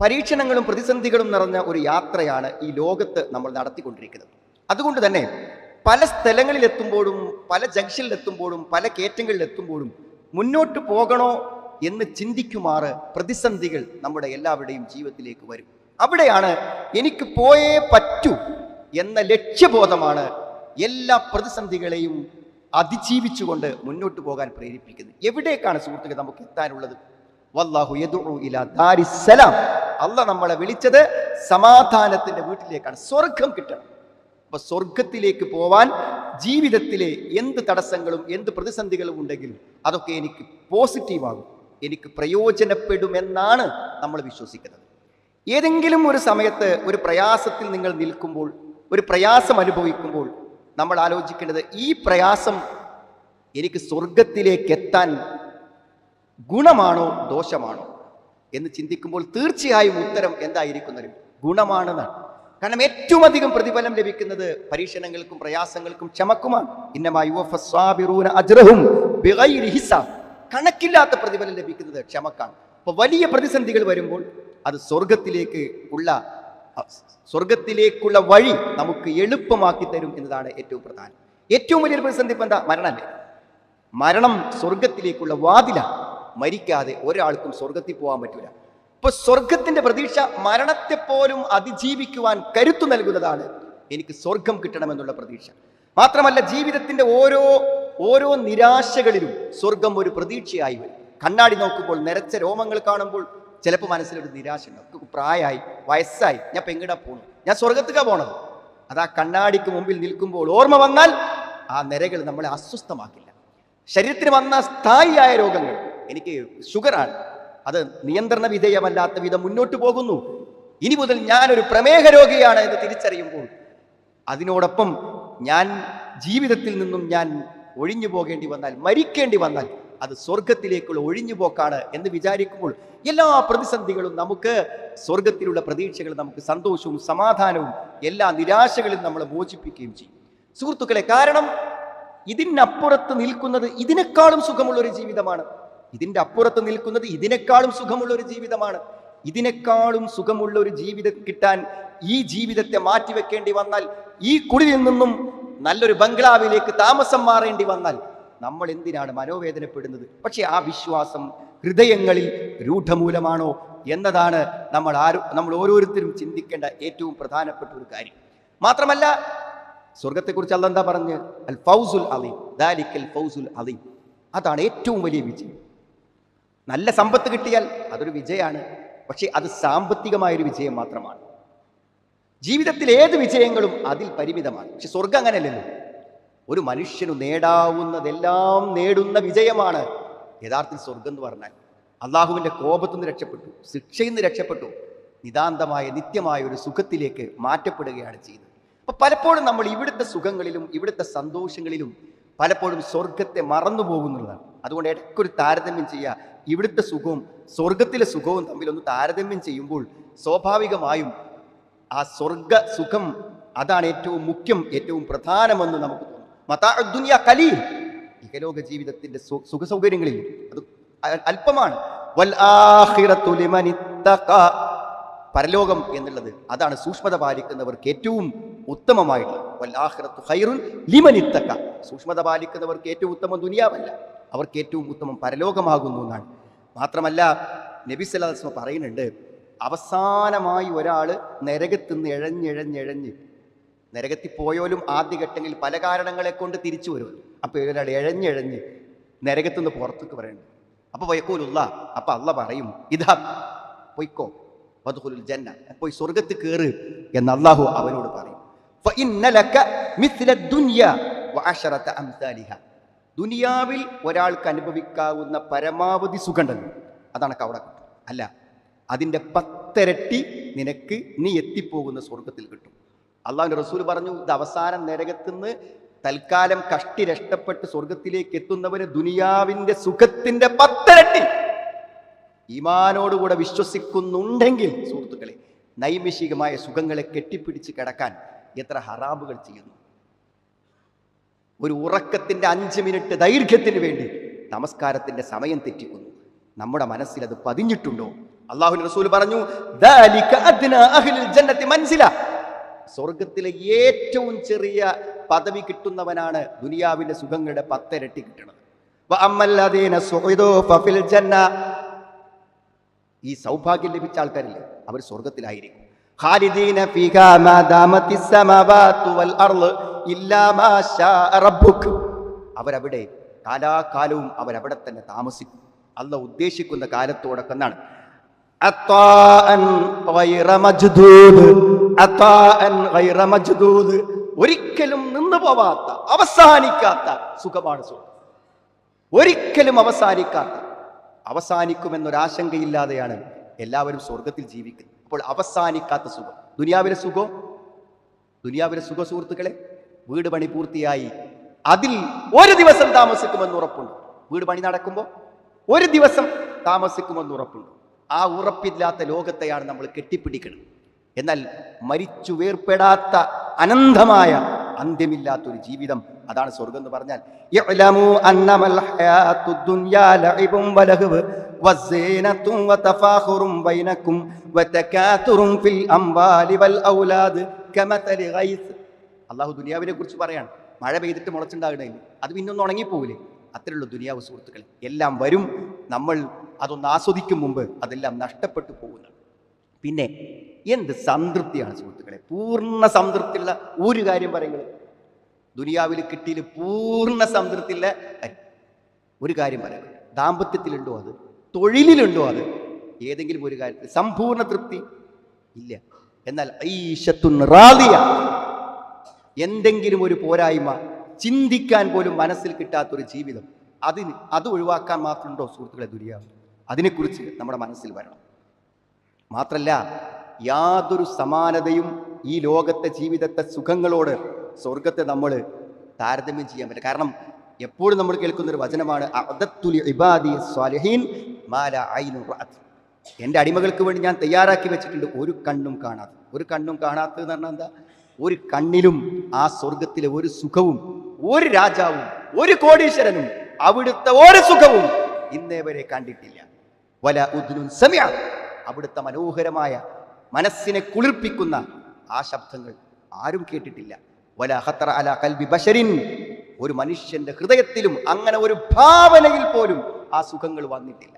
പരീക്ഷണങ്ങളും പ്രതിസന്ധികളും നിറഞ്ഞ ഒരു യാത്രയാണ് ഈ ലോകത്ത് നമ്മൾ നടത്തിക്കൊണ്ടിരിക്കുന്നത്. അതുകൊണ്ട് തന്നെ പല സ്ഥലങ്ങളിലെത്തുമ്പോഴും പല ജംഗ്ഷനിലെത്തുമ്പോഴും പല കയറ്റങ്ങളിലെത്തുമ്പോഴും മുന്നോട്ട് പോകണോ എന്ന് ചിന്തിക്കുമാറ് പ്രതിസന്ധികൾ നമ്മുടെ എല്ലാവരുടെയും ജീവിതത്തിലേക്ക് വരും. അവിടെയാണ് എനിക്ക് പോയേ പറ്റൂ എന്ന ലക്ഷ്യബോധമാണ് എല്ലാ പ്രതിസന്ധികളെയും അതിജീവിച്ചുകൊണ്ട് മുന്നോട്ട് പോകാൻ പ്രേരിപ്പിക്കുന്നത്. എവിടേക്കാണ് സുഹൃത്തുക്കൾ നമുക്ക് എത്താനുള്ളത്? വല്ലാഹു യദ്ഉ ഇലാ ദാരിസ്സലാം. അല്ലാഹ് നമ്മളെ വിളിച്ചത് സമാധാനത്തിന്റെ വീട്ടിലേക്കാണ്. സ്വർഗം കിട്ടണം. അപ്പൊ സ്വർഗത്തിലേക്ക് പോവാൻ ജീവിതത്തിലെ എന്ത് തടസ്സങ്ങളും എന്ത് പ്രതിസന്ധികളും ഉണ്ടെങ്കിലും അതൊക്കെ എനിക്ക് പോസിറ്റീവാകും, എനിക്ക് പ്രയോജനപ്പെടുമെന്നാണ് നമ്മൾ വിശ്വസിക്കുന്നത്. ഏതെങ്കിലും ഒരു സമയത്ത് ഒരു പ്രയാസത്തിൽ നിങ്ങൾ നിൽക്കുമ്പോൾ, ഒരു പ്രയാസം അനുഭവിക്കുമ്പോൾ നമ്മൾ ആലോചിക്കേണ്ടത് ഈ പ്രയാസം എനിക്ക് സ്വർഗത്തിലേക്ക് എത്താൻ ഗുണമാണോ ദോഷമാണോ എന്ന് ചിന്തിക്കുമ്പോൾ തീർച്ചയായും ഉത്തരം എന്തായിരിക്കുന്നത്? ഗുണമാണെന്നാണ്. കാരണം ഏറ്റവും അധികം പ്രതിഫലം ലഭിക്കുന്നത് പരീക്ഷണങ്ങൾക്കും പ്രയാസങ്ങൾക്കും ക്ഷമക്കുമാണ്. ഇന്നമാ യുവഫസ് സ്വാബിറൂന അജ്റഹും ബിഗൈരി ഹിസാബ്. കണക്കില്ലാത്ത പ്രതിഫലം ലഭിക്കുന്നത് ക്ഷമക്കാണ്. അപ്പോൾ വലിയ പ്രതിസന്ധികൾ വരുമ്പോൾ അത് സ്വർഗത്തിലേക്കുള്ള വഴി നമുക്ക് എളുപ്പമാക്കി തരും എന്നതാണ് ഏറ്റവും പ്രധാനം. ഏറ്റവും വലിയൊരു പ്രതിസന്ധി ഇപ്പം എന്താ? മരണമല്ലേ? മരണം സ്വർഗത്തിലേക്കുള്ള വാതിലാണ്. മരിക്കാതെ ഒരാൾക്കും സ്വർഗത്തിൽ പോകാൻ പറ്റൂല. ഇപ്പൊ സ്വർഗത്തിന്റെ പ്രതീക്ഷ മരണത്തെ പോലും അതിജീവിക്കുവാൻ കരുത്തു നൽകുന്നതാണ് എനിക്ക് സ്വർഗം കിട്ടണമെന്നുള്ള പ്രതീക്ഷ. മാത്രമല്ല ജീവിതത്തിന്റെ ഓരോ നിരാശകളിലും സ്വർഗം ഒരു പ്രതീക്ഷയായി വരും. കണ്ണാടി നോക്കുമ്പോൾ നിരച്ച രോമങ്ങൾ കാണുമ്പോൾ ചിലപ്പോൾ മനസ്സിലൊരു നിരാശ ഉണ്ടാവും. പ്രായമായി, വയസ്സായി, ഞാൻ ഇപ്പം എങ്ങടാ പോകണം? ഞാൻ സ്വർഗത്തേക്കാ പോണത്. അതാ കണ്ണാടിക്ക് മുമ്പിൽ നിൽക്കുമ്പോൾ ഓർമ്മ വന്നാൽ ആ നിരകൾ നമ്മളെ അസ്വസ്ഥമാക്കില്ല. ശരീരത്തിന് വന്ന സ്ഥായിയായ രോഗങ്ങൾ, എനിക്ക് ഷുഗറാണ്, അത് നിയന്ത്രണ വിധേയമല്ലാത്ത വിധം മുന്നോട്ട് പോകുന്നു, ഇനി മുതൽ ഞാനൊരു പ്രമേഹ രോഗിയാണ് എന്ന് തിരിച്ചറിയുമ്പോൾ അതിനോടൊപ്പം ഞാൻ ജീവിതത്തിൽ നിന്നും ഞാൻ ഒഴിഞ്ഞു പോകേണ്ടി വന്നാൽ, മരിക്കേണ്ടി വന്നാൽ അത് സ്വർഗത്തിലേക്കുള്ള ഒഴിഞ്ഞുപോക്കാണ് എന്ന് വിചാരിക്കുമ്പോൾ എല്ലാ പ്രതിസന്ധികളും നമുക്ക് സ്വർഗത്തിലുള്ള പ്രതീക്ഷകൾ നമുക്ക് സന്തോഷവും സമാധാനവും എല്ലാ നിരാശകളിൽ നമ്മളെ മോചിപ്പിക്കുകയും ചെയ്യും സുഹൃത്തുക്കളെ. കാരണം ഇതിനപ്പുറത്ത് നിൽക്കുന്നത് ഇതിനേക്കാളും സുഖമുള്ളൊരു ജീവിതമാണ്. ഇതിൻ്റെ അപ്പുറത്ത് നിൽക്കുന്നത് ഇതിനേക്കാളും സുഖമുള്ളൊരു ജീവിതമാണ്. ഇതിനേക്കാളും സുഖമുള്ള ഒരു ജീവിതം കിട്ടാൻ ഈ ജീവിതത്തെ മാറ്റിവെക്കേണ്ടി വന്നാൽ, ഈ കുടിലിൽ നിന്നും നല്ലൊരു ബംഗ്ലാവിലേക്ക് താമസം മാറേണ്ടി വന്നാൽ നമ്മൾ എന്തിനാണ് മനോവേദനപ്പെടുന്നത്? പക്ഷെ ആ വിശ്വാസം ഹൃദയങ്ങളിൽ രൂഢമൂലമാണോ എന്നതാണ് നമ്മൾ ഓരോരുത്തരും ചിന്തിക്കേണ്ട ഏറ്റവും പ്രധാനപ്പെട്ട ഒരു കാര്യം. മാത്രമല്ല സ്വർഗത്തെക്കുറിച്ച് അല്ലാഹ് എന്താ പറഞ്ഞ്? അൽ ഫൗസുൽ അലീം, ദാലിക്കൽ ഫൗസുൽ അലീം. അതാണ് ഏറ്റവും വലിയ വിജയം. നല്ല സമ്പത്ത് കിട്ടിയാൽ അതൊരു വിജയമാണ്. പക്ഷെ അത് സാമ്പത്തികമായൊരു വിജയം മാത്രമാണ്. ജീവിതത്തിൽ ഏത് വിജയങ്ങളും അതിൽ പരിമിതമാണ്. പക്ഷെ സ്വർഗം അങ്ങനെയല്ലല്ലോ. ഒരു മനുഷ്യന് നേടാവുന്നതെല്ലാം നേടുന്ന വിജയമാണ് യഥാർത്ഥത്തിൽ സ്വർഗം എന്ന് പറഞ്ഞാൽ. അള്ളാഹുവിൻ്റെ കോപത്തു നിന്ന് രക്ഷപ്പെട്ടു, ശിക്ഷയിൽ നിന്ന് രക്ഷപ്പെട്ടു, നിതാന്തമായ നിത്യമായ ഒരു സുഖത്തിലേക്ക് മാറ്റപ്പെടുകയാണ് ചെയ്യുന്നത്. അപ്പൊ പലപ്പോഴും നമ്മൾ ഇവിടുത്തെ സുഖങ്ങളിലും ഇവിടുത്തെ സന്തോഷങ്ങളിലും പലപ്പോഴും സ്വർഗത്തെ മറന്നു പോകുന്നതാണ്. അതുകൊണ്ട് ഇടയ്ക്കൊരു താരതമ്യം ചെയ്യുക. ഇവിടുത്തെ സുഖവും സ്വർഗത്തിലെ സുഖവും തമ്മിലൊന്ന് താരതമ്യം ചെയ്യുമ്പോൾ സ്വാഭാവികമായും ആ സ്വർഗ സുഖം അതാണ് ഏറ്റവും മുഖ്യം, ഏറ്റവും പ്രധാനമെന്ന് നമുക്ക് തോന്നും. മതാഉ ദുനിയ ഖലീൽ, ഇഹലോക ജീവിതത്തിന്റെ സുഖ സൗകര്യങ്ങളിൽ അത് അല്പമാണ്. വൽ ആഖിറതു ലിമനിത്തഖ, പരലോകം എന്നുള്ളത് അതാണ് സൂക്ഷ്മത പാലിക്കുന്നവർക്ക് ഏറ്റവും ഉത്തമമായിട്ടുള്ളത്. വൽ ആഖിറതു ഖൈറുൻ ലിമനിത്തഖ, സൂക്ഷ്മത പാലിക്കുന്നവർക്ക് ഏറ്റവും ഉത്തമം ദുനിയാവല്ല, അവർക്ക് ഏറ്റവും ഉത്തമം പരലോകമാകുന്നു എന്നാണ്. മാത്രമല്ല നബി സല്ലല്ലാഹു അലൈഹി വസല്ലം പറയുന്നുണ്ട്, അവസാനമായി ഒരാൾ നരകത്തിന്ന് എഴഞ്ഞെഴഞ്ഞെഴഞ്ഞ്, നരകത്തിൽ പോയാലും ആദ്യഘട്ടങ്ങളിൽ പല കാരണങ്ങളെ കൊണ്ട് തിരിച്ചു വരുമല്ലോ. അപ്പോൾ ഒരാൾ എഴഞ്ഞെഴഞ്ഞ് നരകത്തിന്ന് പുറത്തേക്ക് പറയുന്നുണ്ട്. അപ്പോൾ വയക്കൂലുള്ള, അപ്പം അള്ളാഹ് പറയും, ഇതാ പൊയ്ക്കോ, വദ്ഖുലുൽ ജന്ന, പോയി സ്വർഗത്തിൽ കയറ് എന്ന് അള്ളാഹു അവനോട് പറയും. ഫഇന്ന ലക മിസ്ല ദുനിയ വഅശറത അംസാലിഹ, ദുനിയാവിൽ ഒരാൾക്ക് അനുഭവിക്കാവുന്ന പരമാവധി സുഖമുണ്ടല്ലോ, അതാണ് അവിടെ കിട്ടും. അല്ല, അതിൻ്റെ 10 ഇരട്ടി നിനക്ക് നീ എത്തിപ്പോകുന്ന സ്വർഗത്തിൽ കിട്ടും. അള്ളാഹുവിൻ്റെ റസൂൽ പറഞ്ഞു, ഇത് അവസാനം നരകത്തിന്ന് തൽക്കാലം കഷ്ടി രക്ഷപ്പെട്ട് സ്വർഗത്തിലേക്ക് എത്തുന്നവന് ദുനിയാവിൻ്റെ സുഖത്തിൻ്റെ 10 ഇരട്ടി ഈമാനോടുകൂടെ വിശ്വസിക്കുന്നുണ്ടെങ്കിൽ സുഹൃത്തുക്കളെ, നൈമിഷികമായ സുഖങ്ങളെ കെട്ടിപ്പിടിച്ച് കിടക്കാൻ എത്ര ഹറാമുകൾ ചെയ്യുന്നു. ഒരു ഉറക്കത്തിൻ്റെ 5 മിനിറ്റ് ദൈർഘ്യത്തിന് വേണ്ടി നമസ്കാരത്തിൻ്റെ സമയം തെറ്റിക്കുന്നു. നമ്മുടെ മനസ്സിൽ അത് പതിഞ്ഞിട്ടുണ്ടോ? അല്ലാഹുവിന്റെ റസൂൽ പറഞ്ഞു, ദാലിക അദ്നാ അഹ്ലിൽ ജന്നത്തി മൻസില, സ്വർഗ്ഗത്തിലെ ഏറ്റവും ചെറിയ പദവി കിട്ടുന്നവനാണ് ദുനിയാവിന്റെ സുഖങ്ങളുടെ 10 ഇരട്ടി കിട്ടുന്നത്. വഅമ്മല്ലദീന സുഇദൂ ഫഫിൽ ജന്ന, ഈ സൗഭാഗ്യം ലഭിച്ച ആൾക്കാരില്ലേ, അവർ സ്വർഗ്ഗത്തിലായിരിക്കും. ഖാലിദീന ഫീഹാ മാ ദാമത്തിസ് സമാവാതു വൽ അർള് ഇല്ലാ മാ ശാഅ റബ്ബുക്, അവരവിടെ കാലാകാലവും അവരവിടെ തന്നെ താമസിക്കും, അല്ലാഹു ഉദ്ദേശിക്കുന്ന കാലത്തോടൊക്കെ എന്നാണ്. അത്താഅൻ ഗൈറ മജ്ദൂദ്, അത്താഅൻ ഗൈറ മജ്ദൂദ്, ഒരിക്കലും നിന്നു പോവാത്ത അവസാനിക്കാത്ത സുഖമാണ് സുഖം. ഒരിക്കലും അവസാനിക്കുമെന്നൊരാശങ്കയില്ലാതെയാണ് എല്ലാവരും സ്വർഗത്തിൽ ജീവിക്കുന്നത്. അപ്പോൾ അവസാനിക്കാത്ത സുഖം. ദുനിയാവിലെ സുഖം സുഹൃത്തുക്കളെ, വീട് പണി പൂർത്തിയായി അതിൽ ഒരു ദിവസം താമസിക്കുമെന്ന് ഉറപ്പുണ്ട്. വീട് പണി നടക്കുമ്പോൾ ഒരു ദിവസം താമസിക്കുമെന്ന് ഉറപ്പുണ്ട്. ആ ഉറപ്പില്ലാത്ത ലോകത്തെയാണ് നമ്മൾ കെട്ടിപ്പിടിക്കുന്നത്. എന്നാൽ മരിച്ചു വേർപ്പെടാത്ത അനന്തമായ അന്ത്യമില്ലാത്തൊരു ജീവിതം, അതാണ് സ്വർഗം എന്ന് പറഞ്ഞാൽ. യഅലമു അന്നമൽ ഹയാത്തുദ് ദുനിയാ ലഇബും വലഹ്വ് വസീനത്തും വതഫാഖുറും ബൈനക്കും വതകാതുറും ഫിൽ അംവാലി വൽ ഔലാദ് കമതലി ഗൈസ്. അല്ലാഹു ദുനിയാവിനെ കുറിച്ച് പറയാണ്, മഴ പെയ്തിട്ട് മുളച്ചുണ്ടാകണമില്ല, അത് പിന്നൊന്നും ഉണങ്ങിപ്പോവില്ലേ, അത്രയുള്ള ദുനിയാവ് സുഹൃത്തുക്കൾ. എല്ലാം വരും, നമ്മൾ അതൊന്ന് ആസ്വദിക്കും മുമ്പ് അതെല്ലാം നഷ്ടപ്പെട്ടു പോകുന്നു. പിന്നെ എന്ത് സംതൃപ്തിയാണ് സുഹൃത്തുക്കളെ, പൂർണ്ണ സംതൃപ്തിയുള്ള ഒരു കാര്യം പറയുന്നത്. ദുനിയാവിൽ കിട്ടിയിൽ പൂർണ്ണ സംതൃപ്തിയുള്ള ഒരു കാര്യം പറയുന്നത്, ദാമ്പത്യത്തിലുണ്ടോ അത്, തൊഴിലിലുണ്ടോ അത്, ഏതെങ്കിലും ഒരു കാര്യത്തിൽ സമ്പൂർണ്ണ തൃപ്തി ഇല്ല. എന്നാൽ ഈശത്തുൻ റാദിയ, എന്തെങ്കിലും ഒരു പോരായ്മ ചിന്തിക്കാൻ പോലും മനസ്സിൽ കിട്ടാത്തൊരു ജീവിതം, അത് ഒഴിവാക്കാൻ മാത്രമുണ്ടോ സുഹൃത്തുക്കളെ ദുനിയാവ്? അതിനെക്കുറിച്ച് നമ്മുടെ മനസ്സിൽ വരണം. മാത്രല്ല, യാതൊരു സമാനതയും ഈ ലോകത്തെ ജീവിതത്തെ സുഖങ്ങളോട് സ്വർഗത്തെ നമ്മൾ താരതമ്യം ചെയ്യാൻ പറ്റില്ല. കാരണം എപ്പോഴും നമ്മൾ കേൾക്കുന്നൊരു വചനമാണ്, അഅദത്തുൽ ഇബാദി സ്വാലിഹീൻ മാ ലാ ഐനുൻ റഅത്, എൻ്റെ അടിമകൾക്ക് വേണ്ടി ഞാൻ തയ്യാറാക്കി വെച്ചിട്ടുണ്ട് ഒരു കണ്ണും കാണാത്തത് എന്ന് പറഞ്ഞാൽ എന്താ? ഒരു കണ്ണിലും ആ സ്വർഗത്തിലെ ഒരു സുഖവും ഒരു രാജാവും ഒരു കോടീശ്വരനും അവിടുത്തെ ഒരു സുഖവും ഇന്നേ വരെ കണ്ടിട്ടില്ല. വല ഉദ്നുൻ സമിഅ, അവിടുത്തെ മനോഹരമായ മനസ്സിനെ കുളിർപ്പിക്കുന്ന ആ ശബ്ദങ്ങൾ ആരും കേട്ടിട്ടില്ല. വല ഖത്തറ അലാ ഖൽബി ബശരിൻ, ഒരു മനുഷ്യന്റെ ഹൃദയത്തിലും അങ്ങനെ ഒരു ഭാവനയിൽ പോലും ആ സുഖങ്ങൾ വന്നിട്ടില്ല.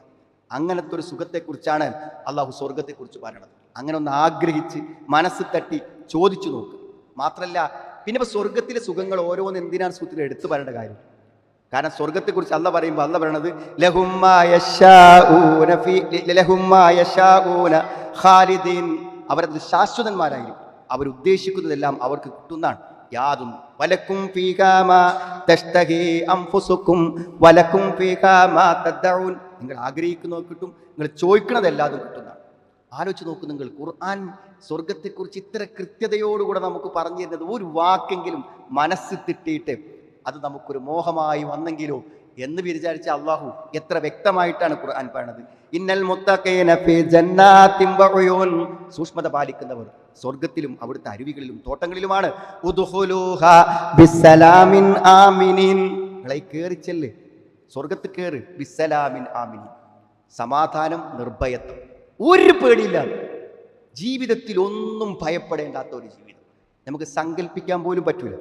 അങ്ങനത്തെ ഒരു സുഖത്തെക്കുറിച്ചാണ് അള്ളാഹു സ്വർഗത്തെക്കുറിച്ച് പറയണത്. അങ്ങനെ ഒന്ന് ആഗ്രഹിച്ച് മനസ്സ് തട്ടി ചോദിച്ചു നോക്ക്. മാത്രല്ല, പിന്നെ ഇപ്പൊ സ്വർഗത്തിലെ സുഖങ്ങൾ ഓരോന്ന് എന്തിനാണ് സുഹൃത്തുക്കൾ എടുത്തു പറയേണ്ട കാര്യം? കാരണം സ്വർഗത്തെക്കുറിച്ച് അല്ല പറയുമ്പോൾ അല്ല പറയണത് ലഹും മാ യശാഊന ഖാലിദീൻ, അവരത് ശാശ്വതന്മാരായിരിക്കും, അവരുദ്ദേശിക്കുന്നതെല്ലാം അവർക്ക് കിട്ടുന്നതാണ്. യാതും വലക്കും ഫീഹാ മാ തഷ്തഹി അൻഫുസുക്കും വലക്കും ഫീഹാ മാ തദ്ഉൻ, നിങ്ങൾ ആഗ്രഹിക്കുന്നത് കിട്ടും, നിങ്ങൾ ചോദിക്കുന്നതെല്ലാതും കിട്ടുന്നതാണ്. ആലോചിച്ച് നോക്കൂ നിങ്ങൾ, ഖുർആൻ സ്വർഗത്തെക്കുറിച്ച് ഇത്ര കൃത്യതയോടുകൂടെ നമുക്ക് പറഞ്ഞു തരുന്നത് ഒരു വാക്കെങ്കിലും മനസ്സിൽ തിട്ടിയിട്ട് അത് നമുക്കൊരു മോഹമായി വന്നെങ്കിലോ എന്ന് വിചാരിച്ച അള്ളാഹു എത്ര വ്യക്തമായിട്ടാണ് ഖുർആൻ പറയുന്നത്. ഇന്നൽ മുത്തഖീന ഫീ ജന്നാത്തിൻ വഉയൂൻ, സൂക്ഷ്മത പാലിക്കുന്നവർ സ്വർഗത്തിലും അവിടുത്തെ അരുവികളിലും തോട്ടങ്ങളിലുമാണ്. ഉദ്ഖുലൂഹാ ബിസ്സലാമിൻ ആമിനീൻ, നിങ്ങളെ കേറി ചെല്ല്, സ്വർഗത്തിൽ കേറ്, ബിസ്സലാമിൻ ആമിനീൻ, സമാധാനം, നിർഭയത്വം, ഒരു പേടിയില്ലാതെ ജീവിതത്തിൽ ഒന്നും ഭയപ്പെടേണ്ടാത്ത ഒരു ജീവിതം നമുക്ക് സങ്കല്പിക്കാൻ പോലും പറ്റൂല.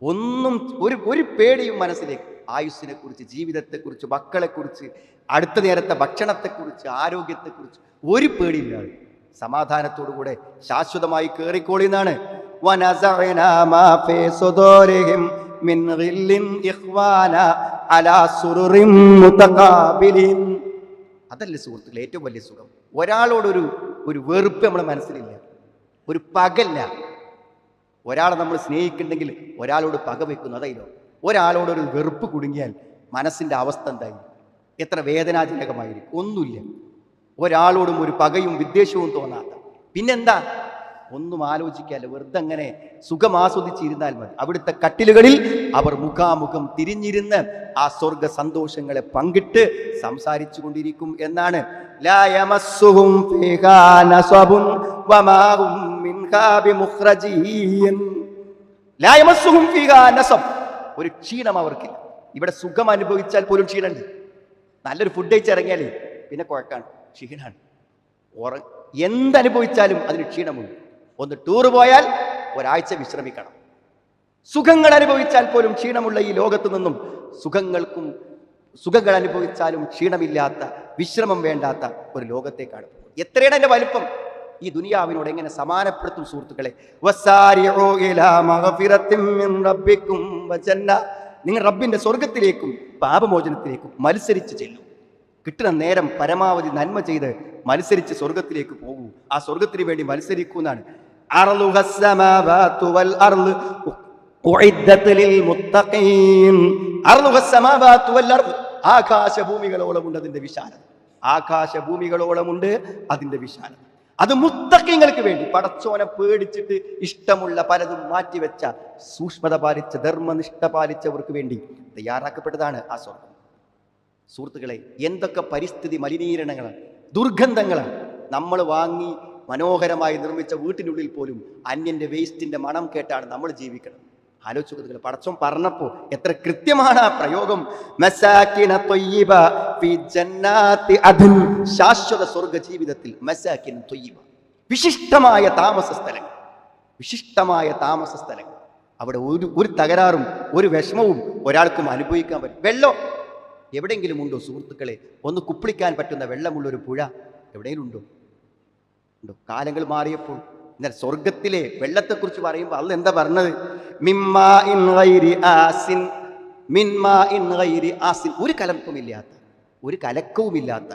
ഒന്നും ഒരു പേടിയും മനസ്സിലേക്ക്, ആയുസ്സിനെ കുറിച്ച്, ജീവിതത്തെക്കുറിച്ച്, മക്കളെക്കുറിച്ച്, അടുത്ത നേരത്തെ ഭക്ഷണത്തെക്കുറിച്ച്, ആരോഗ്യത്തെക്കുറിച്ച് ഒരു പേടിയില്ലാതെ സമാധാനത്തോടുകൂടെ ശാശ്വതമായി കേറിക്കോളിന്നാണ്. അതല്ലേ സുഹൃത്തുക്കളെ ഏറ്റവും വലിയ സുഖം. ഒരാളോടൊരു വെറുപ്പ് നമ്മുടെ മനസ്സിലില്ല, ഒരു പകല്ല. ഒരാളെ നമ്മൾ സ്നേഹിക്കുന്നുണ്ടെങ്കിൽ ഒരാളോട് പക വെക്കുന്നു, അതായില്ലോ. ഒരാളോടൊരു വെറുപ്പ് കുടുങ്ങിയാൽ മനസ്സിൻ്റെ അവസ്ഥ എന്തായി, എത്ര വേദനാജനകമായിരിക്കും. ഒന്നുമില്ല, ഒരാളോടും ഒരു പകയും വിദ്വേഷവും തോന്നാത്ത. പിന്നെന്താ, ഒന്നും ആലോചിക്കാല്ല, വെറുതെ അങ്ങനെ സുഖം ആസ്വദിച്ചിരുന്നാൽ മതി. അവിടുത്തെ കട്ടിലുകളിൽ അവർ മുഖാമുഖം തിരിഞ്ഞിരുന്ന് ആ സ്വർഗ സന്തോഷങ്ങളെ പങ്കിട്ട് സംസാരിച്ചു കൊണ്ടിരിക്കും എന്നാണ്. ലാ യമസ്സുഹും ഫീഹാ നസബുൻ വമാ ഹും മിൻഹാ ബിമുഖ്റജീൻ. ലാ യമസ്സുഹും ഫീഹാ നസബ്, ഒരു ക്ഷീണം അവർക്കില്ല. ഇവിടെ സുഖം അനുഭവിച്ചാൽ പോലും ക്ഷീണമുണ്ട്. നല്ലൊരു ഫുഡ് കഴിച്ചിറങ്ങിയാലേ പിന്നെ കുഴക്കാണ്, ക്ഷീണാണ്. എന്തനുഭവിച്ചാലും അതിന് ക്ഷീണമുണ്ട്. ഒന്ന് ടൂറ് പോയാൽ ഒരാഴ്ച വിശ്രമിക്കണം. സുഖങ്ങൾ അനുഭവിച്ചാൽ പോലും ക്ഷീണമുള്ള ഈ ലോകത്തു നിന്നും സുഖങ്ങൾ അനുഭവിച്ചാലും ക്ഷീണമില്ലാത്ത, വിശ്രമം വേണ്ടാത്ത ഒരു ലോകത്തേക്കാണ്. എത്രയാണ് അതിന്റെ വലുപ്പം! ഈ ദുനിയാവിനോട് എങ്ങനെ സമാനപ്പെടുത്തും സുഹൃത്തുക്കളെ? നിങ്ങൾ റബ്ബിന്റെ സ്വർഗത്തിലേക്കും പാപമോചനത്തിലേക്കും മത്സരിച്ച് ചെല്ലും. കിട്ടുന്ന നേരം പരമാവധി നന്മ ചെയ്ത് മത്സരിച്ച് സ്വർഗത്തിലേക്ക് പോകൂ. ആ സ്വർഗത്തിന് വേണ്ടി മത്സരിക്കൂ എന്നാണ്. ആകാശഭൂമികളോളമുണ്ട് അതിന്റെ വിശാലത. ആകാശഭൂമികളോളമുണ്ട് അതിന്റെ വിശാലത. അത് മുത്തഖീങ്ങൾക്ക് വേണ്ടി, പടച്ചോനെ പേടിച്ചിട്ട് ഇഷ്ടമുള്ള പലതും മാറ്റിവെച്ച, സൂക്ഷ്മത പാലിച്ച, ധർമ്മനിഷ്ഠ പാലിച്ചവർക്ക് വേണ്ടി തയ്യാറാക്കപ്പെട്ടതാണ് ആ സ്വർഗം. സുഹൃത്തുക്കളെ, എന്തൊക്കെ പരിസ്ഥിതി മലിനീകരണങ്ങളാണ്, ദുർഗന്ധങ്ങളാണ്. നമ്മൾ വാങ്ങി മനോഹരമായി നിർമ്മിച്ച വീട്ടിനുള്ളിൽ പോലും അന്യന്റെ വേസ്റ്റിന്റെ മണം കേട്ടാണ് നമ്മൾ ജീവിക്കണം. ആലോചിക്കുക, പടച്ചോൻ പറഞ്ഞപ്പോ എത്ര കൃത്യമാണ് ആ പ്രയോഗം. ശാശ്വത സ്വർഗ ജീവിതത്തിൽ മസാക്കിൻ ത്വയ്യിബ, വിശിഷ്ടമായ താമസ സ്ഥലങ്ങൾ. അവിടെ ഒരു തകരാറും ഒരു വിഷമവും ഒരാൾക്കും അനുഭവിക്കാൻ പറ്റും. വെള്ളം എവിടെയെങ്കിലും ഉണ്ടോ സുഹൃത്തുക്കളെ? ഒന്ന് കുപ്പിളിക്കാൻ പറ്റുന്ന വെള്ളമുള്ളൊരു പുഴ എവിടെയെങ്കിലും ഉണ്ടോ? കാലങ്ങൾ മാറിയപ്പോൾ എന്നാൽ സ്വർഗത്തിലെ വെള്ളത്തെക്കുറിച്ച് പറയുമ്പോൾ അള്ളാഹ് എന്താ പറഞ്ഞത്? ഒരു കലക്കവുമില്ലാത്ത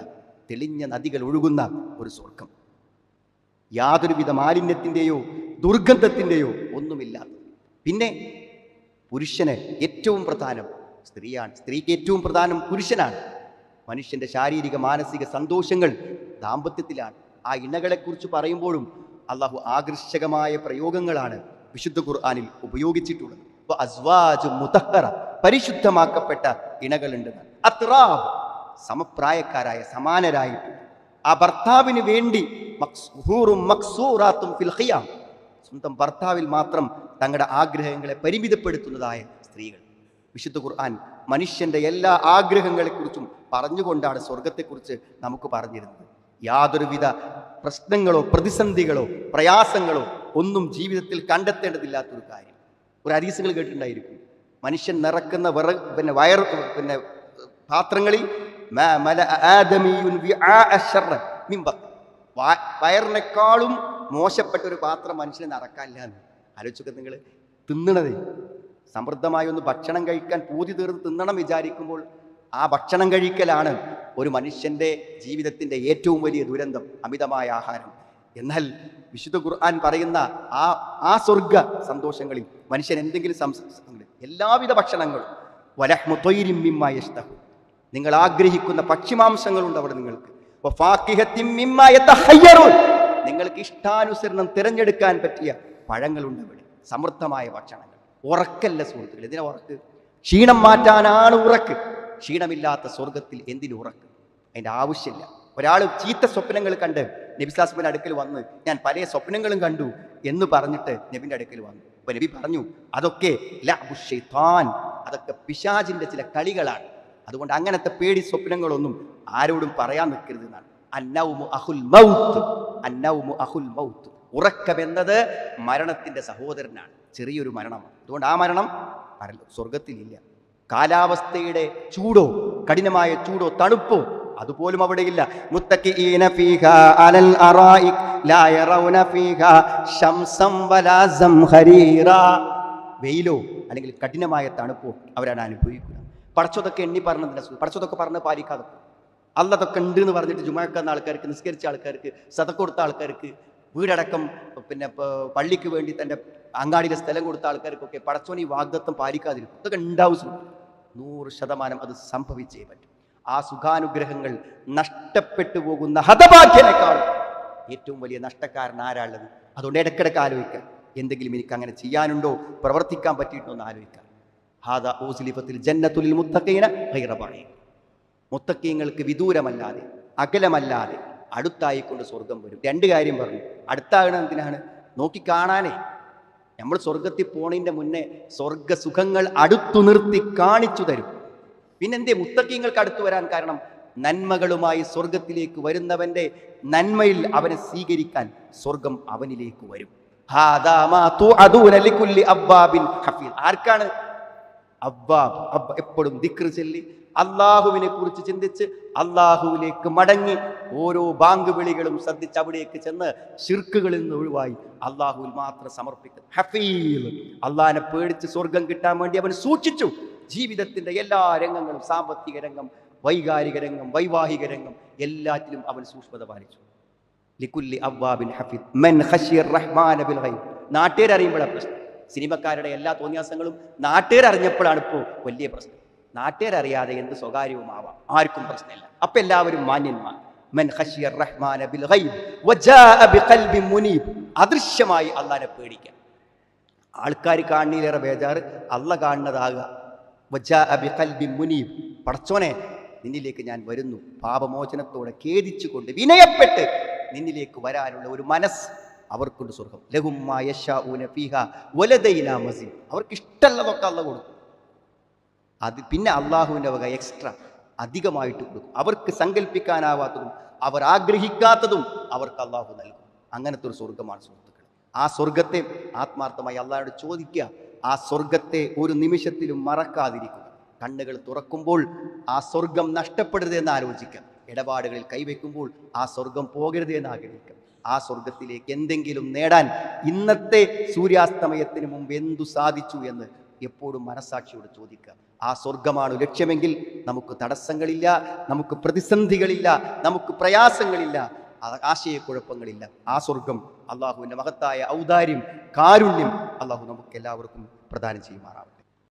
തെളിഞ്ഞ നദികൾ ഒഴുകുന്ന ഒരു സ്വർഗം. യാതൊരുവിധ മാലിന്യത്തിൻ്റെയോ ദുർഗന്ധത്തിൻ്റെയോ ഒന്നുമില്ലാത്ത. പിന്നെ പുരുഷന് ഏറ്റവും പ്രധാനം സ്ത്രീയാണ്, സ്ത്രീക്ക് ഏറ്റവും പ്രധാനം പുരുഷനാണ്. മനുഷ്യന്റെ ശാരീരിക മാനസിക സന്തോഷങ്ങൾ ദാമ്പത്യത്തിലാണ്. ആ ഇണകളെക്കുറിച്ച് പറയുമ്പോഴും അള്ളാഹു ആകർഷകമായ പ്രയോഗങ്ങളാണ് വിശുദ്ധ ഖുർആനിൽ ഉപയോഗിച്ചിട്ടുള്ളത്. അസ്വാജു മുതഹ്ഹറ, പരിശുദ്ധമാക്കപ്പെട്ട ഇണകളുണ്ട്. അത്റാബ്, സമപ്രായക്കാരായ, സമാനരായിട്ട് ആ ഭർത്താവിന് വേണ്ടി സ്വന്തം ഭർത്താവിൽ മാത്രം തങ്ങളുടെ ആഗ്രഹങ്ങളെ പരിമിതപ്പെടുത്തുന്നതായ സ്ത്രീകൾ. വിശുദ്ധ ഖുർആൻ മനുഷ്യന്റെ എല്ലാ ആഗ്രഹങ്ങളെക്കുറിച്ചും പറഞ്ഞുകൊണ്ടാണ് സ്വർഗത്തെക്കുറിച്ച് നമുക്ക് പറഞ്ഞിരുന്നത്. യാതൊരുവിധ പ്രശ്നങ്ങളോ പ്രതിസന്ധികളോ പ്രയാസങ്ങളോ ഒന്നും ജീവിതത്തിൽ കണ്ടെത്തേണ്ടതില്ലാത്തൊരു കാര്യം. ഒരു ഹദീസുകൾ കേട്ടിട്ടുണ്ടായിരിക്കും. മനുഷ്യൻ നിറക്കുന്ന പാത്രങ്ങളിൽ വയറിനേക്കാളും മോശപ്പെട്ട ഒരു പാത്രം മനുഷ്യനെ നിറക്കാനില്ല എന്ന്. ആലോചിച്ചൊക്കെ നിങ്ങൾ തിന്നണത് സമൃദ്ധമായി ഒന്ന് ഭക്ഷണം കഴിക്കാൻ പൂതി തീർന്ന് തിന്നണം വിചാരിക്കുമ്പോൾ ആ ഭക്ഷണം കഴിക്കലാണ് ഒരു മനുഷ്യന്റെ ജീവിതത്തിന്റെ ഏറ്റവും വലിയ ദുരന്തം, അമിതമായ ആഹാരം. എന്നാൽ വിശുദ്ധ ഖുർആൻ പറയുന്ന ആ സ്വർഗ സന്തോഷങ്ങളിൽ മനുഷ്യൻ എന്തെങ്കിലും എല്ലാവിധ ഭക്ഷണങ്ങളും നിങ്ങൾ ആഗ്രഹിക്കുന്ന പക്ഷിമാംസങ്ങളുണ്ട് അവിടെ. നിങ്ങൾക്ക് ഇഷ്ടാനുസരണം തിരഞ്ഞെടുക്കാൻ പറ്റിയ പഴങ്ങളുണ്ട് അവിടെ. സമൃദ്ധമായ ഭക്ഷണങ്ങൾ. ഉറക്കല്ല സുഹൃത്തുക്കൾ. ഇതിനെ ഉറക്ക് ക്ഷീണം മാറ്റാനാണ് ഉറക്ക്. ക്ഷീണമില്ലാത്ത സ്വർഗത്തിൽ എന്തിനു ഉറക്ക്? അതിൻ്റെ ആവശ്യമില്ല. ഒരാൾ ചീത്ത സ്വപ്നങ്ങൾ കണ്ട് നബി സ്വല്ലല്ലാഹു അടുക്കൽ വന്ന് ഞാൻ പല സ്വപ്നങ്ങളും കണ്ടു എന്ന് പറഞ്ഞിട്ട് നബിൻ്റെ അടുക്കൽ വന്നു. അപ്പൊ നബി പറഞ്ഞു, അതൊക്കെ അതൊക്കെ പിശാചിന്റെ ചില കളികളാണ്. അതുകൊണ്ട് അങ്ങനത്തെ പേടി സ്വപ്നങ്ങളൊന്നും ആരോടും പറയാൻ നിൽക്കരുത് എന്നാണ്. അന്നൗമു അഹുൽ മൗത്ത്. ഉറക്കമെന്നത് മരണത്തിന്റെ സഹോദരനാണ്, ചെറിയൊരു മരണമാണ്. അതുകൊണ്ട് ആ മരണം സ്വർഗത്തിലില്ല. കാലാവസ്ഥയുടെ ചൂടോ, കഠിനമായ ചൂടോ തണുപ്പോ അതുപോലും അവിടെയില്ല. മുത്തഖിഈന ഫീഹാ അലൽ അറായിക് ലാ യറൗന ഫീഹാ ശംസം വലാ സംഹരീറാ. വെയിലോ അല്ലെങ്കിൽ കഠിനമായ തണുപ്പോ അവരാണ് അനുഭവിക്കുക. പടച്ചതൊക്കെ എണ്ണി പറഞ്ഞതില്ല, പടച്ചതൊക്കെ പറഞ്ഞ് പാലിക്കാതെ അള്ളതൊക്കെ ഉണ്ട് എന്ന് പറഞ്ഞിട്ട് ജുമാക്കുന്ന ആൾക്കാർക്ക്, നിസ്കരിച്ച ആൾക്കാർക്ക്, സദഖ കൊടുത്ത ആൾക്കാർക്ക്, വീടടക്കം പിന്നെ പള്ളിക്ക് വേണ്ടി തൻ്റെ അങ്ങാടിയിലെ സ്ഥലം കൊടുത്ത ആൾക്കാർക്കൊക്കെ പടച്ചോൻ ഈ വാഗ്ദത്തം പാലിക്കാതിരിക്കും. ഇതൊക്കെ ഉണ്ടാവും. 100% അത് സംഭവിച്ചേ പറ്റും. ആ സുഖാനുഗ്രഹങ്ങൾ നഷ്ടപ്പെട്ടു പോകുന്ന ഹതഭാഗ്യനേക്കാൾ ഏറ്റവും വലിയ നഷ്ടക്കാരൻ ആരാളുള്ളത്? അതുകൊണ്ട് ഇടയ്ക്കിടയ്ക്ക് ആലോചിക്കാം, എന്തെങ്കിലും എനിക്ക് അങ്ങനെ ചെയ്യാനുണ്ടോ, പ്രവർത്തിക്കാൻ പറ്റിയിട്ടോ എന്ന് ആലോചിക്കാം. ഹാദാ ഊസ്ലിഫത്തിൽ ജന്നത്തുൽ മുത്തഖീന ഗൈറ ബഈദ്. മുത്തഖീങ്ങൾക്ക് വിദൂരമല്ലാതെ അകലമല്ലാതെ അടുത്തായിക്കൊണ്ട് സ്വർഗം വരും. 2 കാര്യം പറഞ്ഞു. അടുത്താകണം എന്തിനാണ്? നോക്കിക്കാണാനേ. നമ്മൾ സ്വർഗത്തിൽ പോണതിൻ്റെ മുന്നേ സ്വർഗസുഖങ്ങൾ അടുത്തു നിർത്തി കാണിച്ചു തരും. പിന്നെന്തേ മുത്തഖീങ്ങൾക്ക് അടുത്തു വരാൻ കാരണം? നന്മകളുമായി സ്വർഗത്തിലേക്ക് വരുന്നവന്റെ നന്മയിൽ അവനെ സ്വീകരിക്കാൻ സ്വർഗം അവനിലേക്ക് വരും. ആർക്കാണ്? അബ്ബാബ്. എപ്പോഴും ദിക്ർ ചൊല്ലി അള്ളാഹുവിനെ കുറിച്ച് ചിന്തിച്ച് അള്ളാഹുവിലേക്ക് മടങ്ങി ഓരോ ബാങ്ക് വിളികളും ശ്രദ്ധിച്ച് അവിടേക്ക് ചെന്ന് ശിർക്കുകളിൽ നിന്ന് ഒഴിവായി അള്ളാഹുവിൽ മാത്രം സമർപ്പിക്കുന്നു. ഹഫീൽ, അള്ളാഹിനെ പേടിച്ച് സ്വർഗം കിട്ടാൻ വേണ്ടി അവൻ സൂക്ഷിച്ചു. ജീവിതത്തിന്റെ എല്ലാ രംഗങ്ങളും, സാമ്പത്തിക രംഗം, വൈകാരിക രംഗം, വൈവാഹിക രംഗം, എല്ലാറ്റിലും അവൻ സൂക്ഷ്മത പാലിച്ചു. ലികുല്ലി അവ്വാബിൻ ഹഫീദ് മൻ ഖശിയർ റഹ്മാന ബിൽ ഗൈബ്. നാട്ടുകാരറിയുമ്പോഴാണ് പ്രശ്നം. സിനിമക്കാരുടെ എല്ലാ തോന്നിയാസങ്ങളും നാട്ടുകാരറിഞ്ഞപ്പോഴാണ് ഇപ്പോൾ വലിയ പ്രശ്നം. നാട്ടുകാരറിയാതെ എന്ത് സ്വകാര്യവുമാവാം, ആർക്കും പ്രശ്നമില്ല. അപ്പൊ എല്ലാവരും മാന്യന്മാർ. മൻ ഖശിയർ റഹ്മാന ബിൽ ഗൈബ് വജാഅ ബിഖൽബിൻ മുനീബ്. അദൃശ്യമായി അല്ലാഹനെ പേടിക്കാൻ. ആൾക്കാർ കാണുന്നതിലേറെ ബേജാറ് അല്ലാഹ് കാണുന്നതാകുക. വജാഅ ബിഖൽബിൻ മുനീബ്. പടച്ചോനെ, നിന്നിലേക്ക് ഞാൻ വരുന്നു, പാപമോചനത്തോടെ ഖേദിച്ചുകൊണ്ട് വിനയപ്പെട്ട് നിന്നിലേക്ക് വരാനുള്ള ഒരു മനസ്സ് അവർക്കുണ്ട്. സ്വർഗം ലഹും മാ യശാഊന ഫീഹാ വലദൈനാ മസീദ്. അവർക്ക് ഇഷ്ടമുള്ളതൊക്കെ അല്ലാഹ് കൊടുക്കും. അത് പിന്നെ അള്ളാഹുവിൻ്റെ വക എക്സ്ട്രാ അധികമായിട്ട് കൊടുക്കും. അവർക്ക് സങ്കല്പിക്കാനാവാത്തതും അവർ ആഗ്രഹിക്കാത്തതും അവർക്ക് അള്ളാഹു നൽകും. അങ്ങനത്തെ ഒരു സ്വർഗമാണ് സുഹൃത്തുക്കൾ. ആ സ്വർഗത്തെ ആത്മാർത്ഥമായി അള്ളാഹോട് ചോദിക്കുക. ആ സ്വർഗത്തെ ഒരു നിമിഷത്തിലും മറക്കാതിരിക്കുക. കണ്ണുകൾ തുറക്കുമ്പോൾ ആ സ്വർഗം നഷ്ടപ്പെടരുത് എന്ന് ആലോചിക്കാം. ഇടപാടുകളിൽ കൈവയ്ക്കുമ്പോൾ ആ സ്വർഗം പോകരുത് എന്ന് ആഗ്രഹിക്കാം. ആ സ്വർഗത്തിലേക്ക് എന്തെങ്കിലും നേടാൻ ഇന്നത്തെ സൂര്യാസ്തമയത്തിന് മുമ്പ് എന്തു സാധിച്ചു എന്ന് എപ്പോഴും മനസ്സാക്ഷിയോട് ചോദിക്കുക. ആ സ്വർഗമാണ് ലക്ഷ്യമെങ്കിൽ നമുക്ക് തടസ്സങ്ങളില്ല, നമുക്ക് പ്രതിസന്ധികളില്ല, നമുക്ക് പ്രയാസങ്ങളില്ല, ആശയക്കുഴപ്പങ്ങളില്ല. ആ സ്വർഗം അള്ളാഹുവിൻ്റെ മഹത്തായ ഔദാര്യം, കാരുണ്യം അള്ളാഹു നമുക്ക് എല്ലാവർക്കും പ്രദാനം ചെയ്യുമാറാവും.